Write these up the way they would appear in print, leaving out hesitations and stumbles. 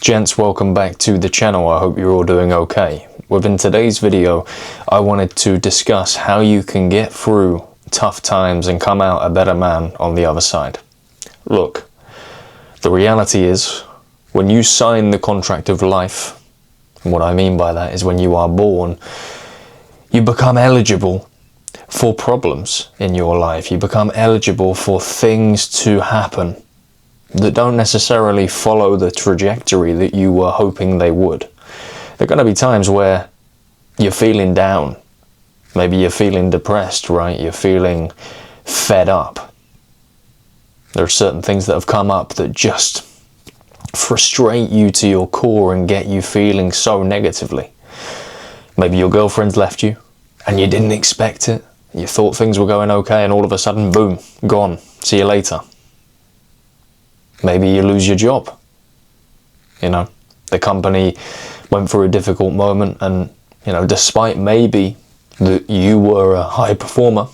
Gents, welcome back to the channel. I hope you're all doing okay. Within today's video, I wanted to discuss how you can get through tough times and come out a better man on the other side. Look, the reality is, when you sign the contract of life, and what I mean by that is when you are born, you become eligible for problems in your life. You become eligible for things to happen that don't necessarily follow the trajectory that you were hoping they would. There are going to be times where you're feeling down. Maybe you're feeling depressed, right? You're feeling fed up. There are certain things that have come up that just frustrate you to your core and get you feeling so negatively. Maybe your girlfriend's left you and you didn't expect it. You thought things were going okay and all of a sudden, boom, gone. See you later. Maybe you lose your job. You know, the company went through a difficult moment and, you know, despite maybe that you were a high performer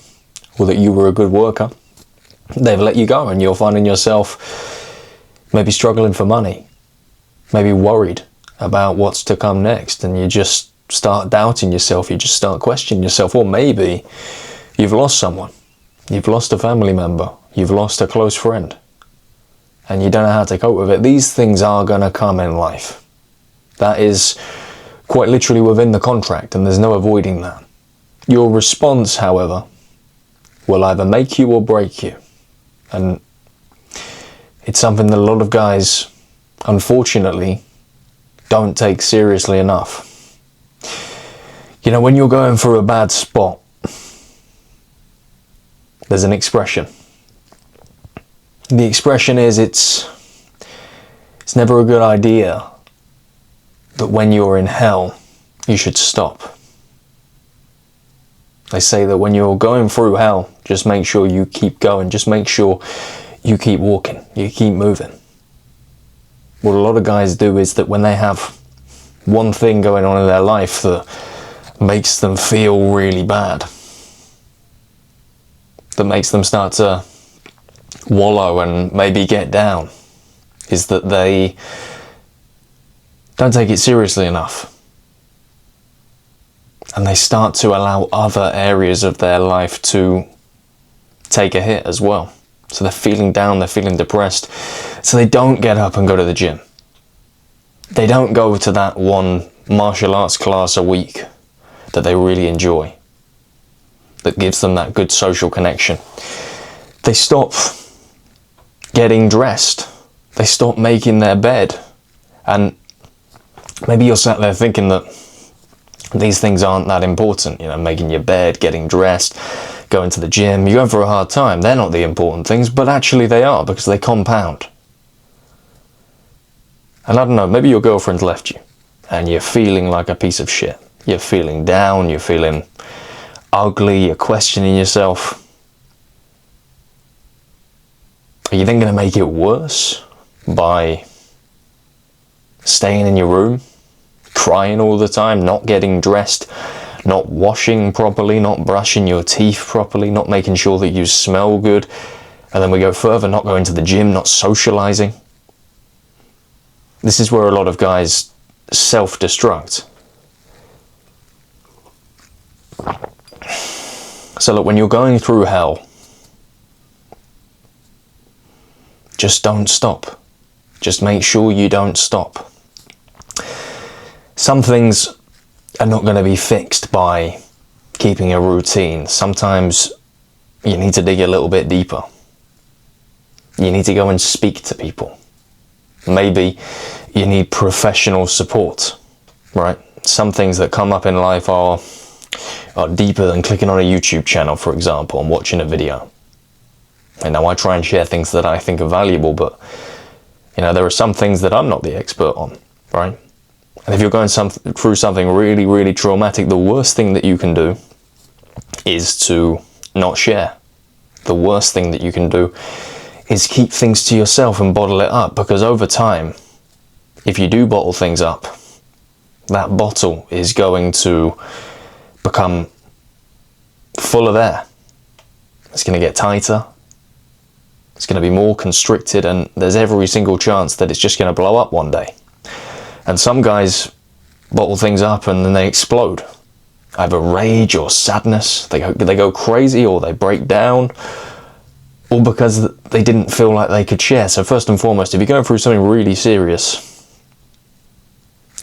or that you were a good worker, they've let you go and you're finding yourself maybe struggling for money, maybe worried about what's to come next, and you just start doubting yourself, you just start questioning yourself. Or maybe you've lost someone, you've lost a family member, you've lost a close friend, and you don't know how to cope with it. These things are going to come in life. That is quite literally within the contract, and there's no avoiding that. Your response, however, will either make you or break you. And it's something that a lot of guys, unfortunately, don't take seriously enough. You know, when you're going through a bad spot, there's an expression. The expression is it's never a good idea that when you're in hell, you should stop. They say that when you're going through hell, just make sure you keep going. Just make sure you keep walking, you keep moving. What a lot of guys do is that when they have one thing going on in their life that makes them feel really bad, that makes them start to wallow and maybe get down, is that they don't take it seriously enough. And they start to allow other areas of their life to take a hit as well. So they're feeling down, they're feeling depressed. So they don't get up and go to the gym. They don't go to that one martial arts class a week that they really enjoy, that gives them that good social connection. They stop getting dressed. They stop making their bed. And maybe you're sat there thinking that these things aren't that important, you know, making your bed, getting dressed, going to the gym. You're going for a hard time. They're not the important things, but actually they are, because they compound. And I don't know, maybe your girlfriend's left you and you're feeling like a piece of shit. You're feeling down, you're feeling ugly, you're questioning yourself. Are you then going to make it worse by staying in your room, crying all the time, not getting dressed, not washing properly, not brushing your teeth properly, not making sure that you smell good? And then we go further, not going to the gym, not socializing. This is where a lot of guys self-destruct. So look, when you're going through hell, just don't stop. Just make sure you don't stop. Some things are not going to be fixed by keeping a routine. Sometimes you need to dig a little bit deeper. You need to go and speak to people. Maybe you need professional support, right? Some things that come up in life are deeper than clicking on a YouTube channel, for example, and watching a video. And now I try and share things that I think are valuable, but you know, there are some things that I'm not the expert on, right? And if you're going through something really, really traumatic, the worst thing that you can do is to not share. The worst thing that you can do is keep things to yourself and bottle it up, because over time, if you do bottle things up, that bottle is going to become full of air. It's going to get tighter. It's going to be more constricted, and there's every single chance that it's just going to blow up one day. And some guys bottle things up and then they explode. Either rage or sadness, they go crazy or they break down, all because they didn't feel like they could share. So first and foremost, if you're going through something really serious,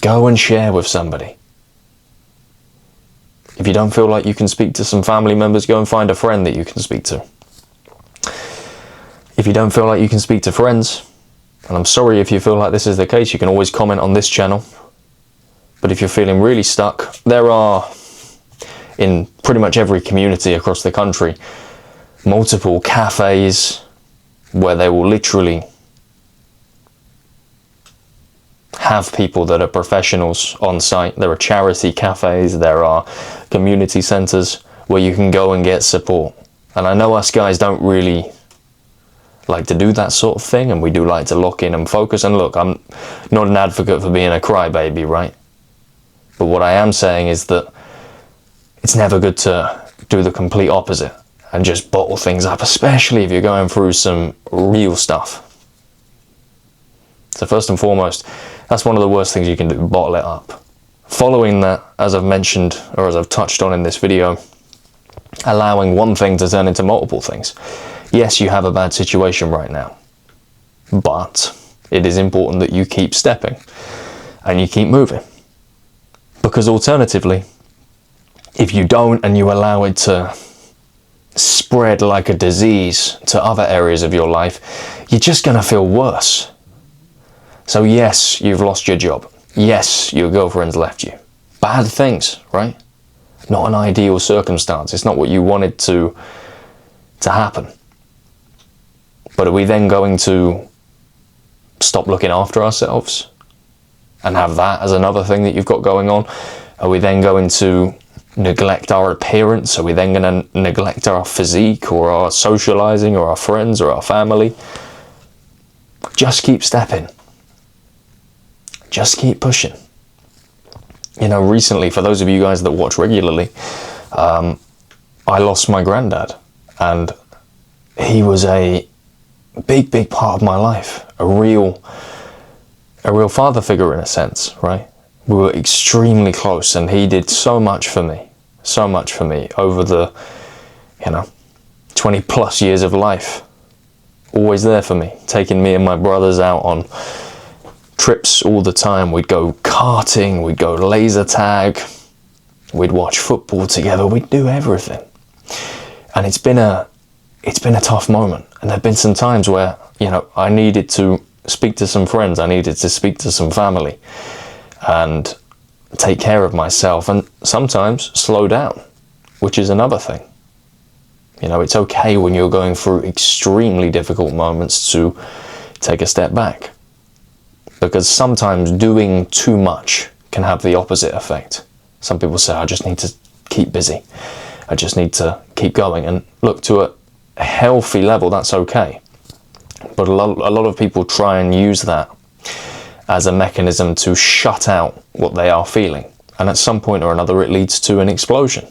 go and share with somebody. If you don't feel like you can speak to some family members, go and find a friend that you can speak to. If you don't feel like you can speak to friends, and I'm sorry if you feel like this is the case, you can always comment on this channel. But if you're feeling really stuck, there are, in pretty much every community across the country, multiple cafes where they will literally have people that are professionals on site. There are charity cafes, there are community centres where you can go and get support. And I know us guys don't really like to do that sort of thing, and we do like to lock in and focus. And look, I'm not an advocate for being a crybaby, right? But what I am saying is that it's never good to do the complete opposite and just bottle things up, especially if you're going through some real stuff. So first and foremost, that's one of the worst things you can do, bottle it up. Following that, as I've mentioned, or as I've touched on in this video, allowing one thing to turn into multiple things. Yes, you have a bad situation right now, but it is important that you keep stepping and you keep moving. Because alternatively, if you don't and you allow it to spread like a disease to other areas of your life, you're just going to feel worse. So yes, you've lost your job. Yes, your girlfriend's left you. Bad things, right? Not an ideal circumstance. It's not what you wanted to happen. But are we then going to stop looking after ourselves and have that as another thing that you've got going on? Are we then going to neglect our appearance? Are we then going to neglect our physique or our socializing or our friends or our family? Just keep stepping. Just keep pushing. You know, recently, for those of you guys that watch regularly, I lost my granddad, and he was a big part of my life, a real father figure in a sense, right? We were extremely close, and he did so much for me over the, 20 plus years of life. Always there for me, taking me and my brothers out on trips all the time. We'd go karting, we'd go laser tag, we'd watch football together, we'd do everything. And it's been a tough moment, and there've been some times where, I needed to speak to some friends, I needed to speak to some family and take care of myself, and sometimes slow down, which is another thing. It's okay when you're going through extremely difficult moments to take a step back, because sometimes doing too much can have the opposite effect. Some people say, I just need to keep busy, I just need to keep going. And look, to a healthy level, that's okay. But a lot of people try and use that as a mechanism to shut out what they are feeling. And at some point or another, it leads to an explosion.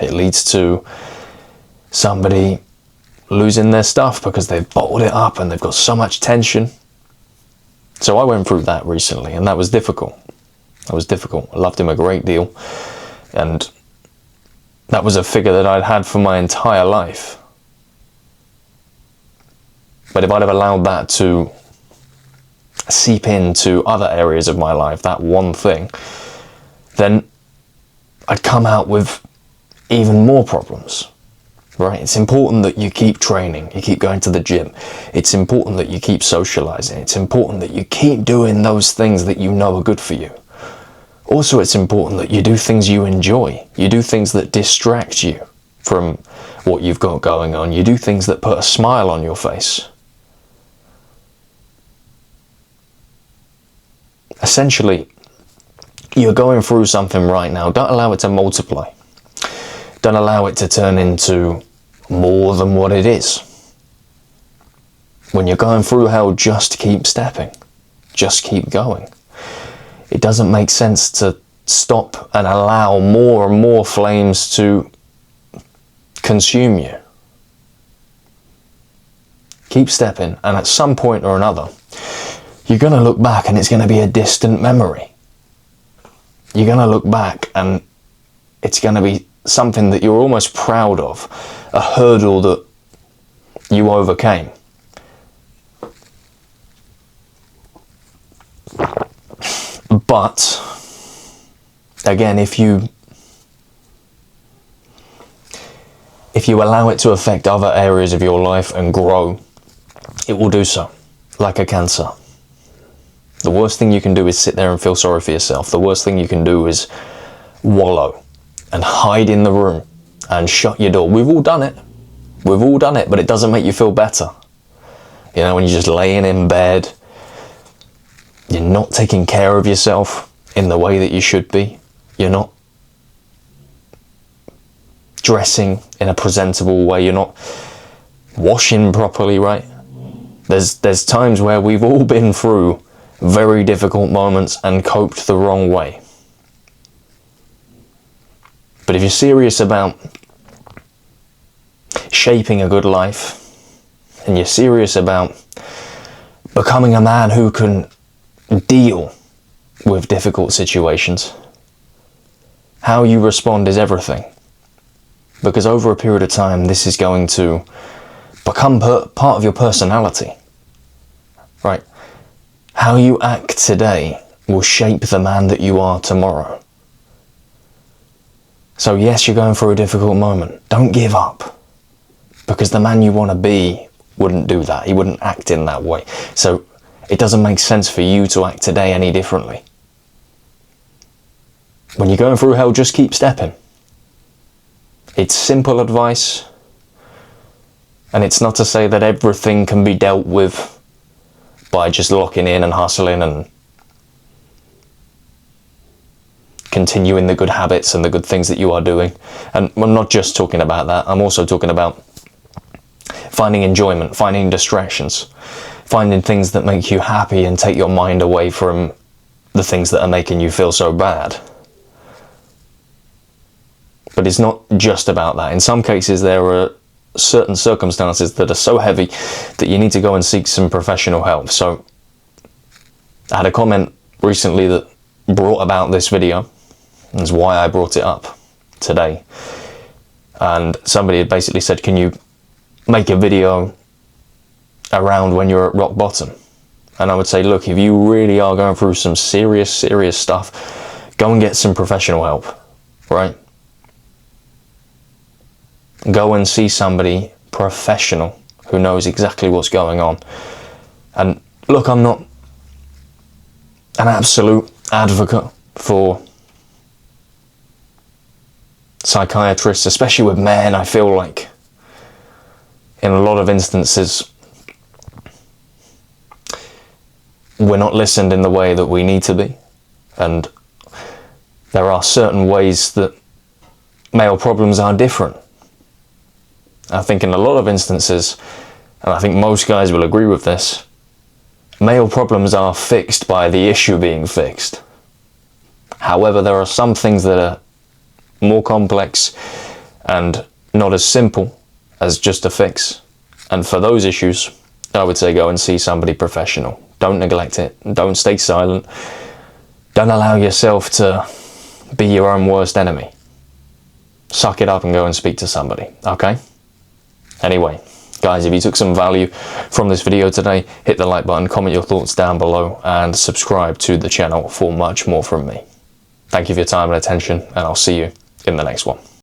It leads to somebody losing their stuff because they've bottled it up and they've got so much tension. So I went through that recently, and that was difficult. I loved him a great deal. And that was a figure that I'd had for my entire life. But if I'd have allowed that to seep into other areas of my life, that one thing, then I'd come out with even more problems, right? It's important that you keep training, you keep going to the gym. It's important that you keep socializing. It's important that you keep doing those things that you know are good for you. Also, it's important that you do things you enjoy. You do things that distract you from what you've got going on. You do things that put a smile on your face. Essentially, you're going through something right now. Don't allow it to multiply. Don't allow it to turn into more than what it is. When you're going through hell, just keep stepping. Just keep going. It doesn't make sense to stop and allow more and more flames to consume you. Keep stepping, and at some point or another, you're going to look back and it's going to be a distant memory. You're going to look back and it's going to be something that you're almost proud of, a hurdle that you overcame. But again, if you allow it to affect other areas of your life and grow, it will do so, like a cancer. The worst thing you can do is sit there and feel sorry for yourself. The worst thing you can do is wallow and hide in the room and shut your door. We've all done it. We've all done it, but it doesn't make you feel better. You know, when you're just laying in bed, you're not taking care of yourself in the way that you should be. You're not dressing in a presentable way. You're not washing properly, right? There's times where we've all been through very difficult moments and coped the wrong way. But if you're serious about shaping a good life, and you're serious about becoming a man who can deal with difficult situations, how you respond is everything. Because over a period of time, this is going to become part of your personality, right? How you act today will shape the man that you are tomorrow. So yes, you're going through a difficult moment. Don't give up. Because the man you want to be wouldn't do that. He wouldn't act in that way. So it doesn't make sense for you to act today any differently. When you're going through hell, just keep stepping. It's simple advice. And it's not to say that everything can be dealt with by just locking in and hustling and continuing the good habits and the good things that you are doing. And I'm not just talking about that. I'm also talking about finding enjoyment, finding distractions, finding things that make you happy and take your mind away from the things that are making you feel so bad. But it's not just about that. In some cases, there are certain circumstances that are so heavy that you need to go and seek some professional help. So I had a comment recently that brought about this video. That's why I brought it up today. And somebody had basically said, can you make a video around when you're at rock bottom? And I would say, look, if you really are going through some serious stuff, go and get some professional help, right? Go and see somebody professional who knows exactly what's going on. And look, I'm not an absolute advocate for psychiatrists, especially with men. I feel like in a lot of instances we're not listened in the way that we need to be, and there are certain ways that male problems are different. I think in a lot of instances, and I think most guys will agree with this, male problems are fixed by the issue being fixed. However, there are some things that are more complex and not as simple as just a fix. And for those issues, I would say go and see somebody professional. Don't neglect it. Don't stay silent. Don't allow yourself to be your own worst enemy. Suck it up and go and speak to somebody, okay? Anyway, guys, if you took some value from this video today, hit the like button, comment your thoughts down below, and subscribe to the channel for much more from me. Thank you for your time and attention, and I'll see you in the next one.